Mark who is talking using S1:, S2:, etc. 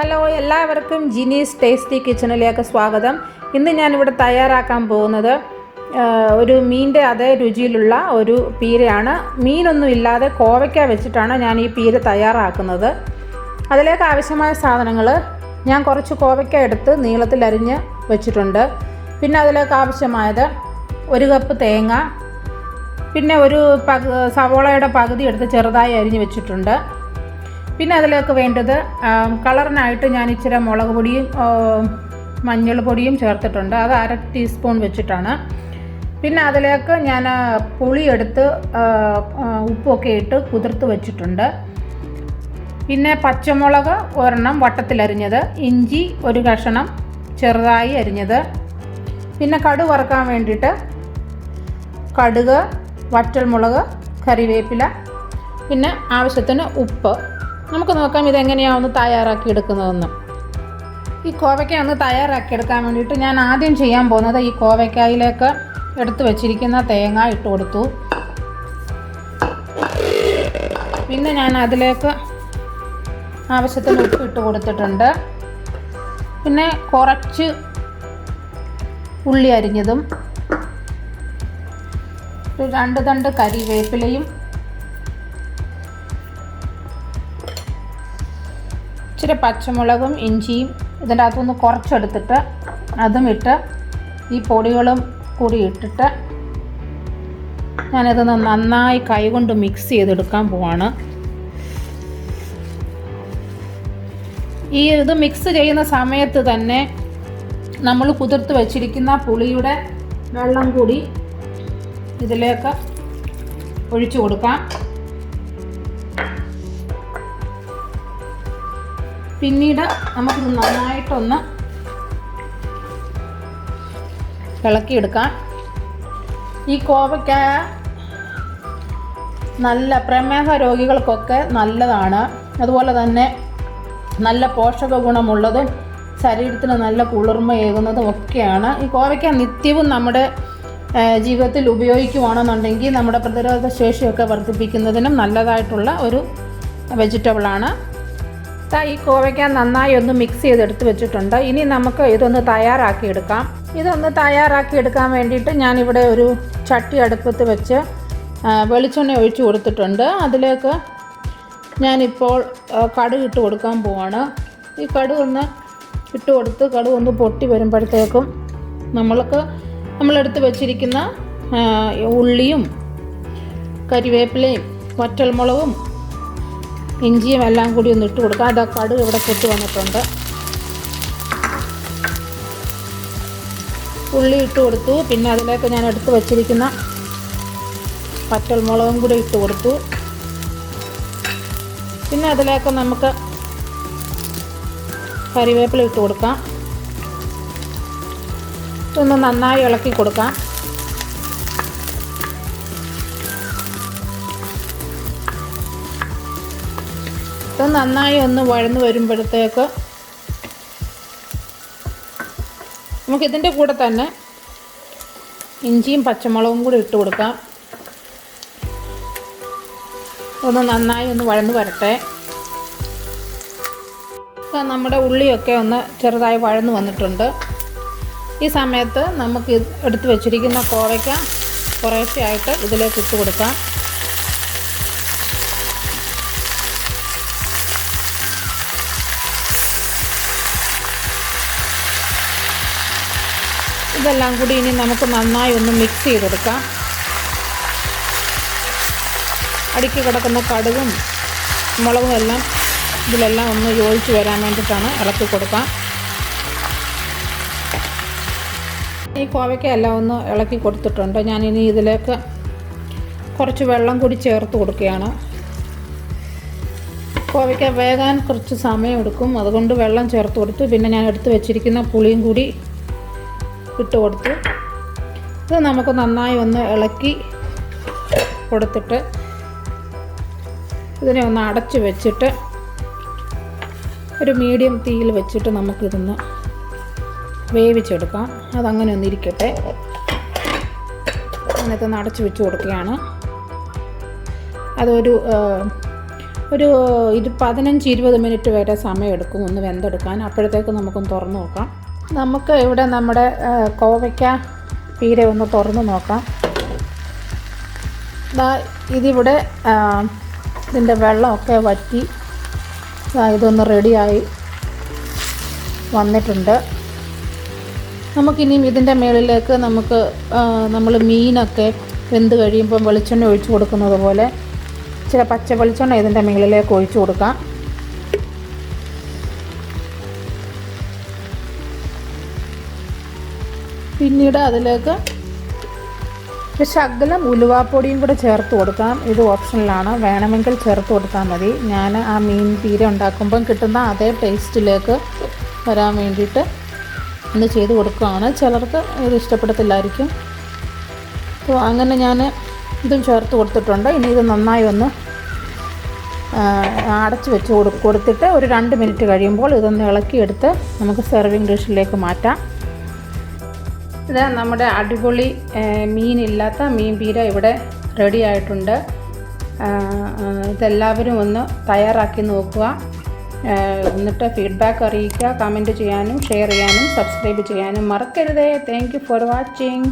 S1: Hello, എല്ലാവർക്കും Jini's tasty കിച്ചണിലേക്ക് സ്വാഗതം. ഇന്ന് ഞാനിവിടെ തയ്യാറാക്കാൻ പോകുന്നത് ഒരു മീനിൻ്റെ അതേ രുചിയിലുള്ള ഒരു പീരയാണ്. മീനൊന്നും ഇല്ലാതെ കോവയ്ക്ക വെച്ചിട്ടാണ് ഞാൻ ഈ പീര തയ്യാറാക്കുന്നത്. അതിലേക്ക് ആവശ്യമായ സാധനങ്ങൾ: ഞാൻ കുറച്ച് കോവയ്ക്ക എടുത്ത് നീളത്തിൽ അരിഞ്ഞ് വെച്ചിട്ടുണ്ട്. പിന്നെ അതിലേക്ക് ആവശ്യമായത് 1 കപ്പ് തേങ്ങ, പിന്നെ ഒരു സവോളയുടെ പകുതി എടുത്ത് ചെറുതായി അരിഞ്ഞ് വെച്ചിട്ടുണ്ട്. പിന്നെ അതിലേക്ക് വേണ്ടത് കളറിനായിട്ട് ഞാൻ ഇച്ചിരി മുളക് പൊടിയും മഞ്ഞൾ പൊടിയും ചേർത്തിട്ടുണ്ട്. അത് 1/2 ടീസ്പൂൺ വെച്ചിട്ടാണ്. പിന്നെ അതിലേക്ക് ഞാൻ പുളിയെടുത്ത് ഉപ്പൊക്കെ ഇട്ട് കുതിർത്ത് വെച്ചിട്ടുണ്ട്. പിന്നെ പച്ചമുളക് ഒരെണ്ണം വട്ടത്തിലരിഞ്ഞത്, ഇഞ്ചി 1 കഷണം ചെറുതായി അരിഞ്ഞത്, പിന്നെ കടുക് വറുക്കാൻ വേണ്ടിയിട്ട് കടുക്, വറ്റൽമുളക്, കറിവേപ്പില, പിന്നെ ആവശ്യത്തിന് ഉപ്പ്. നമുക്ക് നോക്കാം ഇതെങ്ങനെയാണ് തയ്യാറാക്കി എടുക്കുന്നതെന്ന്. ഈ കോവയ്ക്ക ഒന്ന് തയ്യാറാക്കിയെടുക്കാൻ വേണ്ടിയിട്ട് ഞാൻ ആദ്യം ചെയ്യാൻ പോകുന്നത് ഈ കോവയ്ക്കായിലേക്ക് എടുത്ത് വെച്ചിരിക്കുന്ന തേങ്ങ ഇട്ട് കൊടുത്തു. പിന്നെ ഞാൻ അതിലേക്ക് ആവശ്യത്തിന് ഉപ്പ് ഇട്ട് കൊടുത്തിട്ടുണ്ട്. പിന്നെ കുറച്ച് ഉള്ളി അരിഞ്ഞതും, 2 തണ്ട് കറിവേപ്പിലയും, ഇച്ചിരി പച്ചമുളകും ഇഞ്ചിയും ഇതിൻ്റെ അകത്തുനിന്ന് കുറച്ചെടുത്തിട്ട് അതും ഇട്ട് ഈ പൊടികളും കൂടി ഇട്ടിട്ട് ഞാനിതൊന്ന് നന്നായി കൈകൊണ്ട് മിക്സ് ചെയ്തെടുക്കാൻ പോവാണ്. ഇത് മിക്സ് ചെയ്യുന്ന സമയത്ത് തന്നെ നമ്മൾ കുതിർത്ത് വെച്ചിരിക്കുന്ന പുളിയുടെ വെള്ളം കൂടി ഇതിലേക്ക് ഒഴിച്ചു കൊടുക്കാം. പിന്നീട് നമുക്കിത് നന്നായിട്ടൊന്ന് ഇളക്കിയെടുക്കാം. ഈ കോവയ്ക്ക നല്ല പ്രമേഹ രോഗികൾക്കൊക്കെ നല്ലതാണ്. അതുപോലെ തന്നെ നല്ല പോഷക ഗുണമുള്ളതും ശരീരത്തിന് നല്ല കുളിർമയേകുന്നതും ഒക്കെയാണ്. ഈ കോവയ്ക്ക നിത്യവും നമ്മുടെ ജീവിതത്തിൽ ഉപയോഗിക്കുകയാണെന്നുണ്ടെങ്കിൽ നമ്മുടെ പ്രതിരോധ ശേഷിയൊക്കെ വർദ്ധിപ്പിക്കുന്നതിനും നല്ലതായിട്ടുള്ള ഒരു വെജിറ്റബിളാണ്. ഈ കോവയ്ക്ക നന്നായി ഒന്ന് മിക്സ് ചെയ്തെടുത്ത് വെച്ചിട്ടുണ്ട്. ഇനി നമുക്ക് ഇതൊന്ന് തയ്യാറാക്കിയെടുക്കാം. ഇതൊന്ന് തയ്യാറാക്കിയെടുക്കാൻ വേണ്ടിയിട്ട് ഞാനിവിടെ ഒരു ചട്ടി അടുപ്പത്ത് വെച്ച് വെളിച്ചെണ്ണ ഒഴിച്ച് കൊടുത്തിട്ടുണ്ട്. അതിലേക്ക് ഞാനിപ്പോൾ കടുക് ഇട്ട് കൊടുക്കാൻ പോവാണ്. ഈ കടുക് ഒന്ന് ഇട്ട് കൊടുത്ത് കടുക് ഒന്ന് പൊട്ടി വരുമ്പോഴത്തേക്കും നമ്മളെടുത്ത് വെച്ചിരിക്കുന്ന ഉള്ളിയും കരിവേപ്പിലയും വറ്റൽമുളകും ഇഞ്ചിയും എല്ലാം കൂടി ഒന്ന് ഇട്ട് കൊടുക്കാം. അത് കടുക് ഇവിടെ പൊട്ടി വന്നിട്ടുണ്ട്. ഉള്ളി ഇട്ട് കൊടുത്തു. പിന്നെ അതിലേക്ക് ഞാൻ എടുത്ത് വെച്ചിരിക്കുന്ന വറ്റൽമുളകും കൂടി ഇട്ട് കൊടുത്തു. പിന്നെ അതിലേക്ക് നമുക്ക് കറിവേപ്പില ഇട്ട് കൊടുക്കാം. ഇതൊന്ന് നന്നായി ഇളക്കി കൊടുക്കാം. ഇത് നന്നായി ഒന്ന് വഴന്ന് വരുമ്പോഴത്തേക്ക് നമുക്കിതിൻ്റെ കൂടെ തന്നെ ഇഞ്ചിയും പച്ചമുളകും കൂടി ഇട്ട് കൊടുക്കാം. ഒന്ന് നന്നായി ഒന്ന് വഴന്ന് വരട്ടെ. നമ്മുടെ ഉള്ളിയൊക്കെ ഒന്ന് ചെറുതായി വഴന്ന് വന്നിട്ടുണ്ട്. ഈ സമയത്ത് നമുക്ക് എടുത്ത് വെച്ചിരിക്കുന്ന കോവയ്ക്ക കുറേശ്ശെയായിട്ട് ഇതിലേക്ക് ഇട്ട് കൊടുക്കാം. ഇതെല്ലാം കൂടി ഇനി നമുക്ക് നന്നായി ഒന്ന് മിക്സ് ചെയ്തെടുക്കാം. അടുക്കി കിടക്കുന്ന കടുകും മുളകും എല്ലാം ഇതിലെല്ലാം ഒന്ന് യോജിച്ച് വരാൻ വേണ്ടിയിട്ടാണ് ഇളക്കി കൊടുക്കാം. ഈ കോവയ്ക്ക എല്ലാം ഒന്ന് ഇളക്കി കൊടുത്തിട്ടുണ്ട്. ഞാനിനി ഇതിലേക്ക് കുറച്ച് വെള്ളം കൂടി ചേർത്ത് കൊടുക്കുകയാണ്. കോവയ്ക്ക വേകാൻ കുറച്ച് സമയമെടുക്കും, അതുകൊണ്ട് വെള്ളം ചേർത്ത് കൊടുത്തു. പിന്നെ ഞാൻ എടുത്ത് വെച്ചിരിക്കുന്ന പുളിയും കൂടി ഇട്ട് കൊടുത്തു. ഇത് നമുക്ക് നന്നായി ഒന്ന് ഇളക്കി കൊടുത്തിട്ട് ഇതിനെ ഒന്ന് അടച്ച് വെച്ചിട്ട് ഒരു മീഡിയം തീയിൽ വെച്ചിട്ട് നമുക്കിതൊന്ന് വേവിച്ചെടുക്കാം. അതങ്ങനെ ഒന്ന് ഇരിക്കട്ടെ. അതിനകത്തൊന്ന് അടച്ച് വെച്ച് കൊടുക്കുകയാണ്. അതൊരു ഒരു 15-20 മിനിറ്റ് വരെ സമയമെടുക്കും ഒന്ന് വെന്തെടുക്കാൻ. അപ്പോഴത്തേക്ക് നമുക്കൊന്ന് തുറന്ന് നോക്കാം. നമുക്ക് ഇവിടെ നമ്മുടെ കോവയ്ക്ക പീര ഒന്ന് തുറന്ന് നോക്കാം. ഇതിവിടെ ഇതിൻ്റെ വെള്ളമൊക്കെ വറ്റി ഇതൊന്ന് റെഡിയായി വന്നിട്ടുണ്ട്. നമുക്കിനിയും ഇതിൻ്റെ മുകളിലേക്ക് നമ്മൾ മീനൊക്കെ വെന്ത് കഴിയുമ്പോൾ വെളിച്ചെണ്ണ ഒഴിച്ച് കൊടുക്കുന്നത് പോലെ ചില പച്ച വെളിച്ചെണ്ണ ഇതിൻ്റെ മുകളിലേക്ക് ഒഴിച്ച് കൊടുക്കാം. പിന്നീട് അതിലേക്ക് ഒരു ശകലം ഉലുവാപ്പൊടിയും കൂടെ ചേർത്ത് കൊടുക്കാം. ഇത് ഓപ്ഷനിലാണ്, വേണമെങ്കിൽ ചേർത്ത് കൊടുത്താൽ മതി. ഞാൻ ആ മീൻ പീര ഉണ്ടാക്കുമ്പം കിട്ടുന്ന അതേ ടേസ്റ്റിലേക്ക് വരാൻ വേണ്ടിയിട്ട് ഒന്ന് ചെയ്ത് കൊടുക്കുകയാണ്. ചിലർക്ക് ഇത് ഇഷ്ടപ്പെടത്തില്ലായിരിക്കും. അപ്പോൾ അങ്ങനെ ഞാൻ ഇതും ചേർത്ത് കൊടുത്തിട്ടുണ്ട്. ഇനി ഇത് നന്നായി ഒന്ന് അടച്ച് വെച്ച് കൊടുത്തിട്ട് ഒരു 2 മിനിറ്റ് കഴിയുമ്പോൾ ഇതൊന്ന് ഇളക്കിയെടുത്ത് നമുക്ക് സെർവിങ് ഡിഷിലേക്ക് മാറ്റാം. ഇത് നമ്മുടെ അടിപൊളി മീനില്ലാത്ത മീൻ പീര ഇവിടെ റെഡി ആയിട്ടുണ്ട്. ഇതെല്ലാവരും ഒന്ന് തയ്യാറാക്കി നോക്കുക. എന്നിട്ട് ഫീഡ്ബാക്ക് അറിയിക്കുക. കമൻറ്റ് ചെയ്യാനും ഷെയർ ചെയ്യാനും സബ്സ്ക്രൈബ് ചെയ്യാനും മറക്കരുതേ. Thank you for watching.